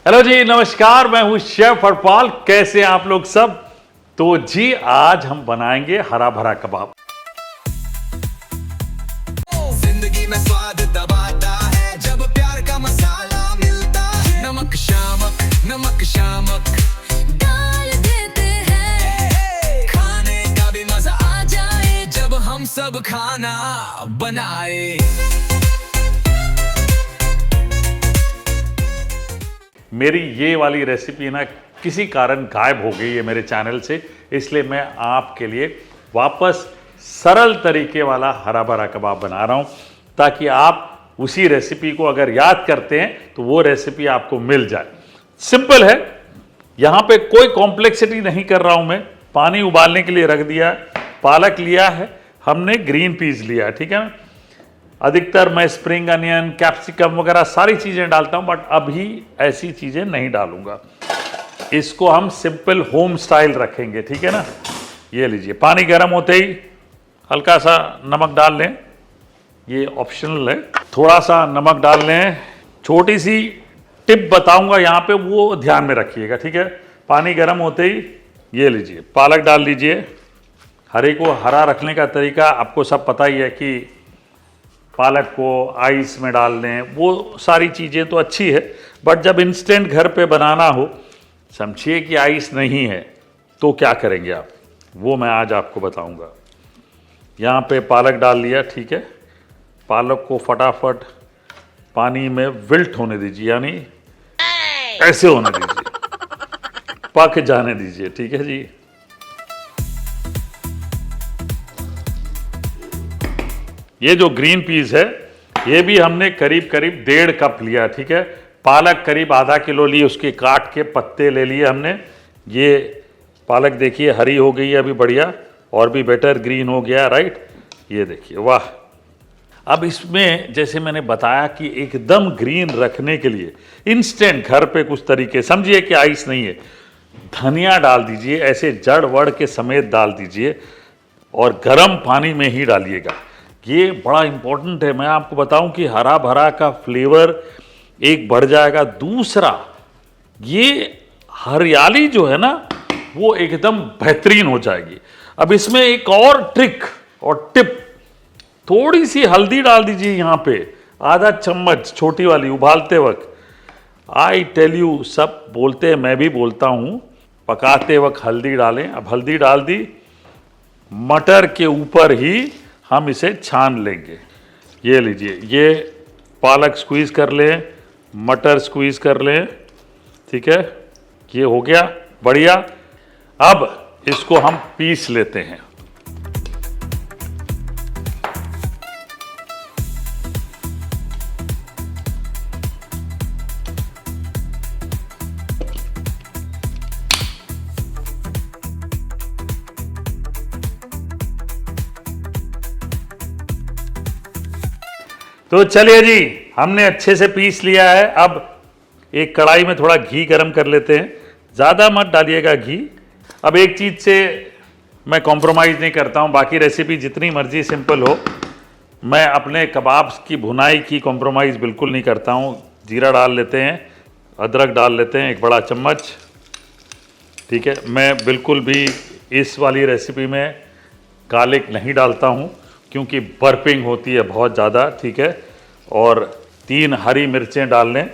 Hello जी, नमस्कार। मैं हूं शेफ हरपाल। कैसे हैं आप लोग सब? तो जी आज हम बनाएंगे हरा भरा कबाब। जिंदगी में स्वाद तब आता है जब प्यार का मसाला मिलता है। नमक शामक डाल देते हैं, खाने का भी मजा आ जाए जब हम सब खाना बनाए। मेरी ये वाली रेसिपी ना किसी कारण गायब हो गई है मेरे चैनल से, इसलिए मैं आपके लिए वापस सरल तरीके वाला हरा भरा कबाब बना रहा हूँ, ताकि आप उसी रेसिपी को अगर याद करते हैं तो वो रेसिपी आपको मिल जाए। सिंपल है, यहाँ पे कोई कॉम्प्लेक्सिटी नहीं कर रहा हूँ मैं। पानी उबालने के लिए रख दिया, पालक लिया है हमने, ग्रीन पीस लिया है, ठीक है ना। अधिकतर मैं स्प्रिंग अनियन, कैप्सिकम वगैरह सारी चीज़ें डालता हूं, बट अभी ऐसी चीज़ें नहीं डालूंगा। इसको हम सिंपल होम स्टाइल रखेंगे, ठीक है ना। ये लीजिए, पानी गर्म होते ही हल्का सा नमक डाल लें, ये ऑप्शनल है। थोड़ा सा नमक डाल लें। छोटी सी टिप बताऊंगा यहाँ पे, वो ध्यान में रखिएगा, ठीक है। पानी गर्म होते ही ये लीजिए, पालक डाल लीजिए। हरे को हरा रखने का तरीका आपको सब पता ही है कि पालक को आइस में डाल लें, वो सारी चीज़ें तो अच्छी है, बट जब इंस्टेंट घर पे बनाना हो, समझिए कि आइस नहीं है, तो क्या करेंगे आप, वो मैं आज आपको बताऊंगा। यहाँ पे पालक डाल लिया, ठीक है। पालक को फटाफट पानी में विल्ट होने दीजिए, यानी ऐसे होने दीजिए, पक जाने दीजिए, ठीक है जी। ये जो ग्रीन पीस है, ये भी हमने करीब करीब 1.5 कप लिया, ठीक है। पालक करीब आधा किलो ली, उसके काट के पत्ते ले लिए हमने। ये पालक देखिए हरी हो गई है अभी, बढ़िया, और भी बेटर ग्रीन हो गया, राइट। ये देखिए, वाह। अब इसमें जैसे मैंने बताया कि एकदम ग्रीन रखने के लिए इंस्टेंट घर पे कुछ तरीके, समझिए कि आइस नहीं है, धनिया डाल दीजिए, ऐसे जड़ वड़ के समेत डाल दीजिए, और गर्म पानी में ही डालिएगा। ये बड़ा इंपॉर्टेंट है। मैं आपको बताऊं कि हरा भरा का फ्लेवर एक बढ़ जाएगा, दूसरा ये हरियाली जो है ना वो एकदम बेहतरीन हो जाएगी। अब इसमें एक और ट्रिक और टिप, थोड़ी सी हल्दी डाल दीजिए यहाँ पे, आधा चम्मच, छोटी वाली, उबालते वक्त। आई टेल यू, सब बोलते हैं, मैं भी बोलता हूँ, पकाते वक्त हल्दी डालें। अब हल्दी डाल दी, मटर के ऊपर ही हम इसे छान लेंगे। ये लीजिए, ये पालक स्क्वीज़ कर लें, मटर स्क्वीज़ कर लें, ठीक है। ये हो गया बढ़िया। अब इसको हम पीस लेते हैं। तो चलिए जी, हमने अच्छे से पीस लिया है। अब एक कढ़ाई में थोड़ा घी गरम कर लेते हैं, ज़्यादा मत डालिएगा घी। अब एक चीज़ से मैं कॉम्प्रोमाइज़ नहीं करता हूँ, बाकी रेसिपी जितनी मर्जी सिंपल हो, मैं अपने कबाब्स की भुनाई की कॉम्प्रोमाइज़ बिल्कुल नहीं करता हूँ। जीरा डाल लेते हैं, अदरक डाल लेते हैं 1 बड़ा चम्मच, ठीक है। मैं बिल्कुल भी इस वाली रेसिपी में गार्लिक नहीं डालता हूँ, क्योंकि बर्पिंग होती है बहुत ज़्यादा, ठीक है। और 3 हरी मिर्चें डाल लें,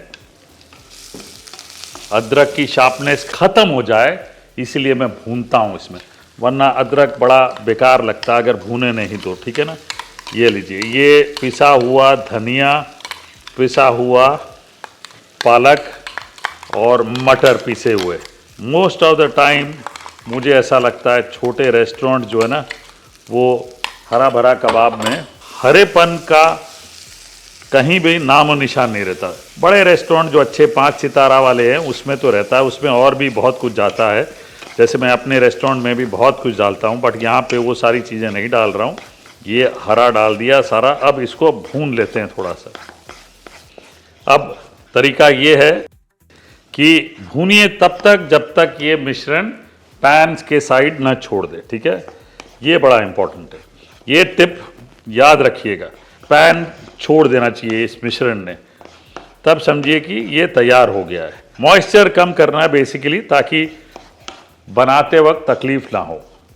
अदरक की शार्पनेस ख़त्म हो जाए इसलिए मैं भूनता हूँ इसमें, वरना अदरक बड़ा बेकार लगता है अगर भूने नहीं तो, ठीक है ना। ये लीजिए, ये पिसा हुआ धनिया, पिसा हुआ पालक और मटर पिसे हुए। मोस्ट ऑफ द टाइम मुझे ऐसा लगता है छोटे रेस्टोरेंट जो है ना, वो हरा भरा कबाब में हरेपन का कहीं भी नामो निशान नहीं रहता। बड़े रेस्टोरेंट जो अच्छे 5 सितारा वाले हैं उसमें तो रहता है, उसमें और भी बहुत कुछ जाता है। जैसे मैं अपने रेस्टोरेंट में भी बहुत कुछ डालता हूँ, बट यहाँ पे वो सारी चीज़ें नहीं डाल रहा हूँ। ये हरा डाल दिया सारा। अब इसको भून लेते हैं थोड़ा सा। अब तरीका ये है कि भूनिए तब तक जब तक ये मिश्रण पैन के साइड ना छोड़ दे, ठीक है। ये बड़ा इंपॉर्टेंट है, ये टिप याद रखिएगा। पैन छोड़ देना चाहिए इस मिश्रण ने, तब समझिए कि ये तैयार हो गया है। मॉइस्चर कम करना है बेसिकली, ताकि बनाते वक्त तकलीफ ना हो।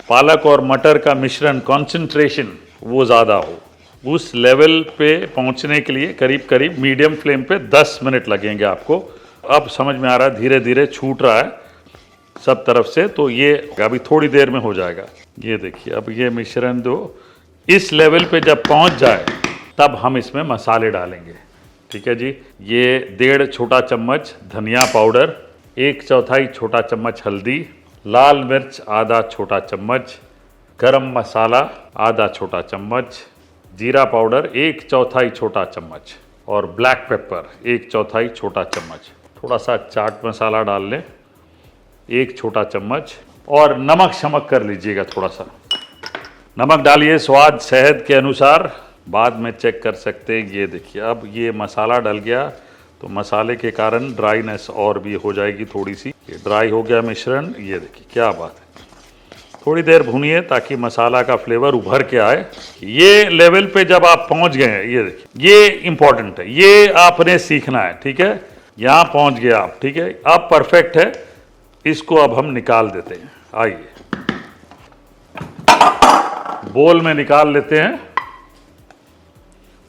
पालक और मटर का मिश्रण कंसंट्रेशन वो ज़्यादा हो, उस लेवल पे पहुंचने के लिए करीब करीब मीडियम फ्लेम पे 10 मिनट लगेंगे आपको। अब समझ में आ रहा है, धीरे धीरे छूट रहा है सब तरफ से, तो ये अभी थोड़ी देर में हो जाएगा। ये देखिए, अब ये मिश्रण दो इस लेवल पे जब पहुंच जाए तब हम इसमें मसाले डालेंगे। ठीक है जी। ये 1.5 छोटा चम्मच धनिया पाउडर, 1/4 छोटा चम्मच हल्दी, लाल मिर्च आधा छोटा चम्मच, गरम मसाला आधा छोटा चम्मच, जीरा पाउडर 1/4 छोटा चम्मच और ब्लैक पेपर 1/4 छोटा चम्मच। थोड़ा सा चाट मसाला डाल लें 1 छोटा चम्मच, और नमक शमक कर लीजिएगा, थोड़ा सा नमक डालिए स्वाद सेहत के अनुसार, बाद में चेक कर सकते हैं। ये देखिए, अब ये मसाला डल गया तो मसाले के कारण ड्राईनेस और भी हो जाएगी थोड़ी सी। ये ड्राई हो गया मिश्रण। ये देखिए क्या बात है, थोड़ी देर भूनिए ताकि मसाला का फ्लेवर उभर के आए। ये लेवल पे जब आप पहुंच गए हैं, ये देखिए, ये इंपॉर्टेंट है, ये आपने सीखना है। ठीक है, यहाँ पहुंच गए आप। ठीक है, अब परफेक्ट है, इसको अब हम निकाल देते हैं। आइए बोल में निकाल लेते हैं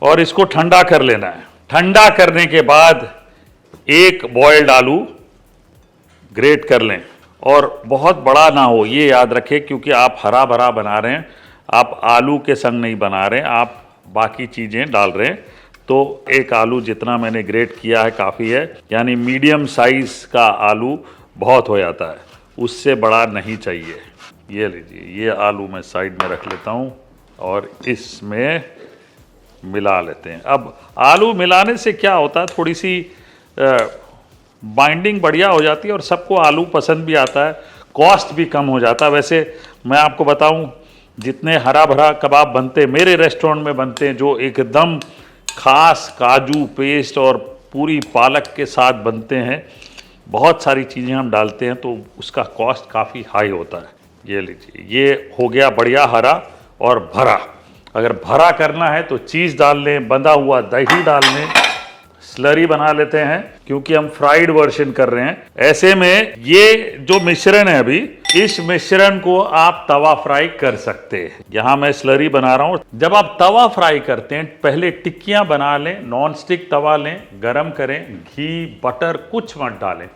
और इसको ठंडा कर लेना है। ठंडा करने के बाद एक बॉयल्ड आलू ग्रेट कर लें, और बहुत बड़ा ना हो ये याद रखें, क्योंकि आप हरा भरा बना रहे हैं, आप आलू के संग नहीं बना रहे हैं, आप बाकी चीज़ें डाल रहे हैं। तो एक आलू जितना मैंने ग्रेट किया है काफ़ी है, यानी मीडियम साइज़ का आलू बहुत हो जाता है, उससे बड़ा नहीं चाहिए। ये लीजिए, ये आलू मैं साइड में रख लेता हूँ और इसमें मिला लेते हैं। अब आलू मिलाने से क्या होता है, थोड़ी सी बाइंडिंग बढ़िया हो जाती है और सबको आलू पसंद भी आता है, कॉस्ट भी कम हो जाता है। वैसे मैं आपको बताऊं, जितने हरा भरा कबाब बनते मेरे रेस्टोरेंट में बनते हैं, जो एकदम खास काजू पेस्ट और पूरी पालक के साथ बनते हैं, बहुत सारी चीज़ें हम डालते हैं, तो उसका कॉस्ट काफ़ी हाई होता है। ये लीजिए, ये हो गया बढ़िया हरा और भरा। अगर भरा करना है तो चीज़ डाल लें, बंधा हुआ दही डाल लें, स्लरी बना लेते हैं, क्योंकि हम फ्राइड वर्जन कर रहे हैं। ऐसे में ये जो मिश्रण है अभी, इस मिश्रण को आप तवा फ्राई कर सकते हैं। यहाँ मैं स्लरी बना रहा हूँ। जब आप तवा फ्राई करते हैं, पहले टिक्कियाँ बना लें, नॉन स्टिक तवा लें, गरम करें, घी बटर कुछ मत डालें,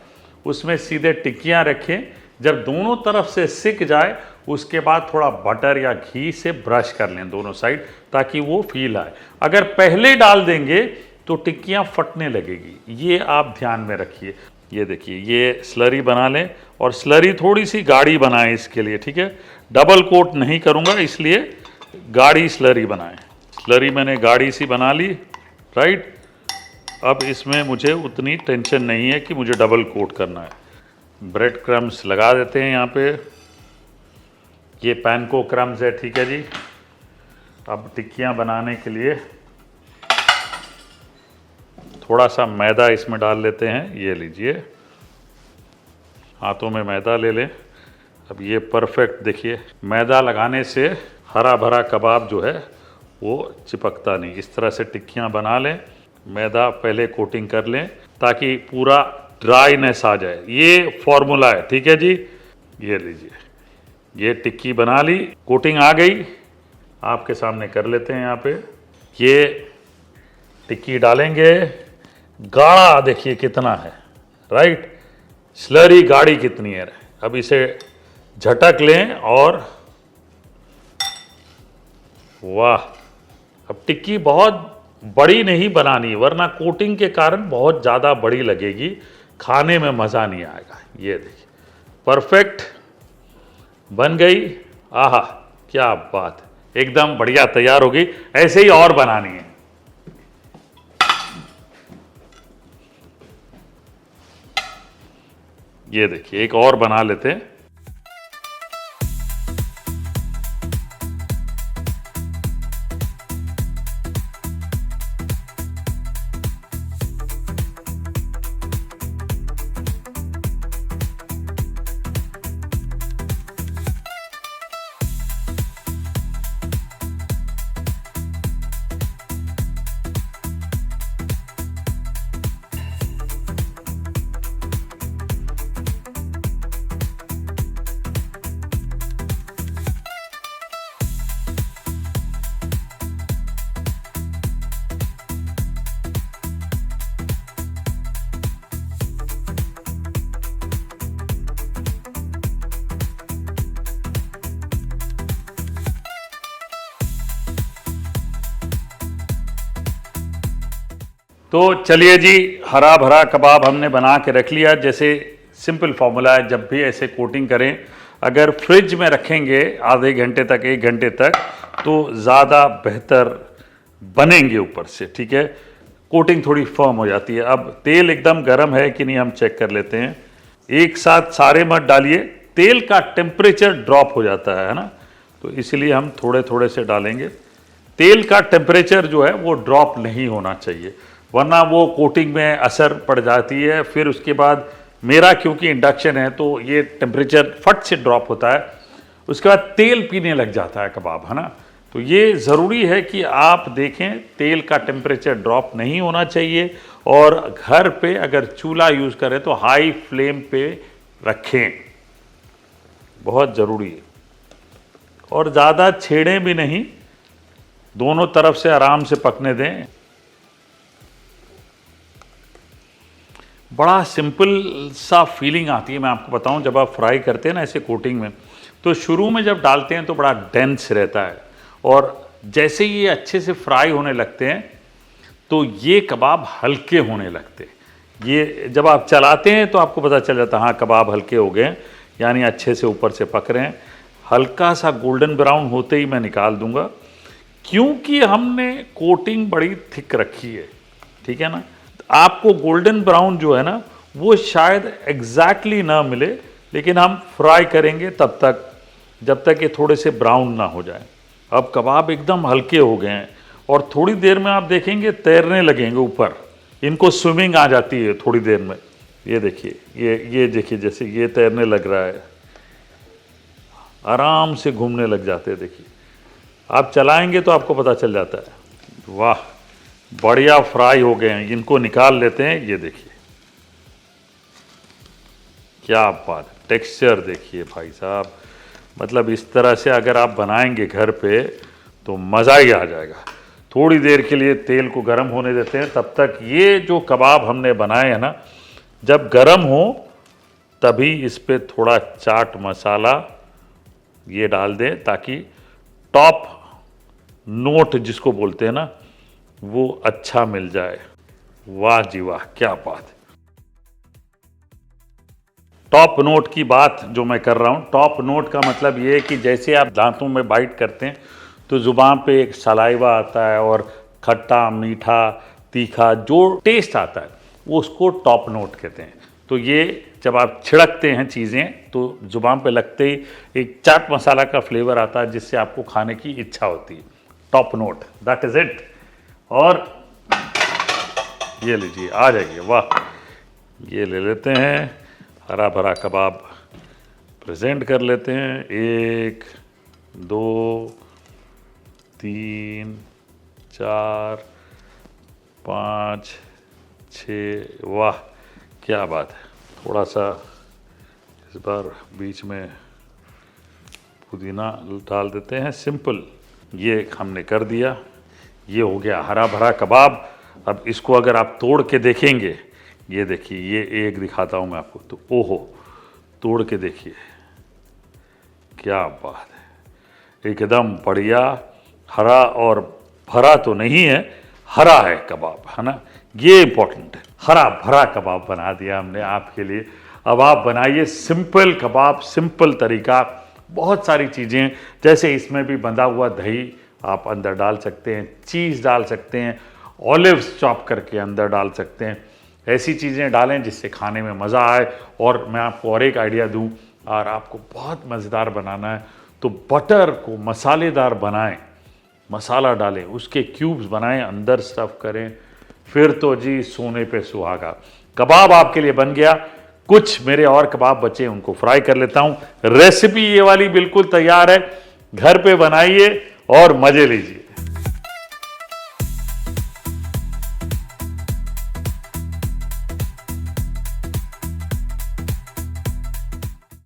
उसमें सीधे टिक्कियाँ रखें। जब दोनों तरफ से सिक जाए, उसके बाद थोड़ा बटर या घी से ब्रश कर लें दोनों साइड, ताकि वो फील आए। अगर पहले डाल देंगे तो टिक्कियाँ फटने लगेगी, ये आप ध्यान में रखिए। ये देखिए, ये स्लरी बना लें, और स्लरी थोड़ी सी गाढ़ी बनाएं इसके लिए। ठीक है, डबल कोट नहीं करूँगा, इसलिए गाढ़ी स्लरी बनाएं। स्लरी मैंने गाढ़ी सी बना ली, राइट। अब इसमें मुझे उतनी टेंशन नहीं है कि मुझे डबल कोट करना है। ब्रेड क्रम्स लगा देते हैं यहाँ पे, ये पैनको क्रम्स है। ठीक है जी। अब टिक्कियाँ बनाने के लिए थोड़ा सा मैदा इसमें डाल लेते हैं। ये लीजिए, हाथों में मैदा ले लें। अब ये परफेक्ट, देखिए मैदा लगाने से हरा भरा कबाब जो है वो चिपकता नहीं। इस तरह से टिक्कियाँ बना लें, मैदा पहले कोटिंग कर लें ताकि पूरा ड्राईनेस आ जाए। ये फॉर्मूला है। ठीक है जी। ये लीजिए, ये टिक्की बना ली, कोटिंग आ गई, आपके सामने कर लेते हैं। यहाँ पे ये टिक्की डालेंगे, गाढ़ा देखिए कितना है, राइट। स्लरी गाढ़ी कितनी है। अब इसे झटक लें और वाह, अब टिक्की बहुत बड़ी नहीं बनानी, वरना कोटिंग के कारण बहुत ज़्यादा बड़ी लगेगी, खाने में मज़ा नहीं आएगा। ये देखिए परफेक्ट बन गई। आहा, क्या बात, एकदम बढ़िया तैयार हो गई। ऐसे ही और बनानी है। ये देखिए, एक और बना लेते हैं। तो चलिए जी, हरा भरा कबाब हमने बना के रख लिया। जैसे सिंपल फॉर्मूला है, जब भी ऐसे कोटिंग करें, अगर फ्रिज में रखेंगे आधे घंटे तक 1 घंटे तक तो ज़्यादा बेहतर बनेंगे ऊपर से, ठीक है। कोटिंग थोड़ी फर्म हो जाती है। अब तेल एकदम गर्म है कि नहीं हम चेक कर लेते हैं। एक साथ सारे मत डालिए, तेल का टेम्परेचर ड्रॉप हो जाता है ना, तो इसलिए हम थोड़े थोड़े से डालेंगे। तेल का टेम्परेचर जो है वो ड्रॉप नहीं होना चाहिए, वरना वो कोटिंग में असर पड़ जाती है। फिर उसके बाद मेरा क्योंकि इंडक्शन है तो ये टेम्परेचर फट से ड्रॉप होता है, उसके बाद तेल पीने लग जाता है कबाब, है ना। तो ये ज़रूरी है कि आप देखें, तेल का टेम्परेचर ड्रॉप नहीं होना चाहिए। और घर पे अगर चूल्हा यूज़ करें तो हाई फ्लेम पे रखें, बहुत ज़रूरी है। और ज़्यादा छेड़ें भी नहीं, दोनों तरफ से आराम से पकने दें। बड़ा सिंपल सा फीलिंग आती है, मैं आपको बताऊं, जब आप फ्राई करते हैं ना ऐसे कोटिंग में, तो शुरू में जब डालते हैं तो बड़ा डेंस रहता है, और जैसे ये अच्छे से फ्राई होने लगते हैं तो ये कबाब हल्के होने लगते हैं। ये जब आप चलाते हैं तो आपको पता चल जाता है, हाँ कबाब हल्के हो गए हैं, यानी अच्छे से ऊपर से पक रहे हैं। हल्का सा गोल्डन ब्राउन होते ही मैं निकाल दूंगा, क्योंकि हमने कोटिंग बड़ी थिक रखी है, ठीक है ना। आपको गोल्डन ब्राउन जो है ना वो शायद एग्जैक्टली ना मिले, लेकिन हम फ्राई करेंगे तब तक, जब तक ये थोड़े से ब्राउन ना हो जाए। अब कबाब एकदम हल्के हो गए हैं और थोड़ी देर में आप देखेंगे तैरने लगेंगे ऊपर, इनको स्विमिंग आ जाती है थोड़ी देर में। ये देखिए, ये देखिए, जैसे ये तैरने लग रहा है, आराम से घूमने लग जाते हैं। देखिए, आप चलाएंगे तो आपको पता चल जाता है। वाह, बढ़िया फ्राई हो गए हैं, इनको निकाल लेते हैं। ये देखिए क्या बात, टेक्सचर देखिए भाई साहब, मतलब इस तरह से अगर आप बनाएंगे घर पे तो मज़ा ही आ जाएगा। थोड़ी देर के लिए तेल को गर्म होने देते हैं, तब तक ये जो कबाब हमने बनाए हैं ना, जब गर्म हो तभी इस पे थोड़ा चाट मसाला ये डाल दें, ताकि टॉप नोट जिसको बोलते हैं ना वो अच्छा मिल जाए। वाह जी वाह, क्या बात। टॉप नोट की बात जो मैं कर रहा हूँ, टॉप नोट का मतलब ये है कि जैसे आप दांतों में बाइट करते हैं तो ज़ुबान पे एक सलाइवा आता है, और खट्टा मीठा तीखा जो टेस्ट आता है वो उसको टॉप नोट कहते हैं। तो ये जब आप छिड़कते हैं चीज़ें तो ज़ुबान पे लगते ही एक चाट मसाला का फ्लेवर आता है, जिससे आपको खाने की इच्छा होती है। Top note, that is it. और ये लीजिए, आ जाइए, वाह। ये ले लेते हैं, हरा भरा कबाब प्रेजेंट कर लेते हैं। 1 2 3 4 5 6, वाह क्या बात है। थोड़ा सा इस बार बीच में पुदीना डाल देते हैं, सिंपल। ये हमने कर दिया, ये हो गया हरा भरा कबाब। अब इसको अगर आप तोड़ के देखेंगे, ये देखिए, ये एक दिखाता हूँ मैं आपको, तो ओहो, तोड़ के देखिए, क्या बात है, एकदम बढ़िया। हरा और भरा तो नहीं है, हरा है कबाब, है ना, ये इंपॉर्टेंट है। हरा भरा कबाब बना दिया हमने आपके लिए। अब आप बनाइए सिंपल कबाब, सिंपल तरीका, बहुत सारी चीज़ें, जैसे इसमें भी बंधा हुआ दही आप अंदर डाल सकते हैं, चीज़ डाल सकते हैं, ऑलिव्स चॉप करके अंदर डाल सकते हैं। ऐसी चीज़ें डालें जिससे खाने में मज़ा आए। और मैं आपको और एक आइडिया दूं, और आपको बहुत मज़ेदार बनाना है तो बटर को मसालेदार बनाएं, मसाला डालें, उसके क्यूब्स बनाएं, अंदर स्टफ़ करें, फिर तो जी सोने पे सुहागा। कबाब आपके लिए बन गया। कुछ मेरे और कबाब बचे, उनको फ्राई कर लेता हूँ। रेसिपी ये वाली बिल्कुल तैयार है, घर पे बनाइए और मज़े लीजिए।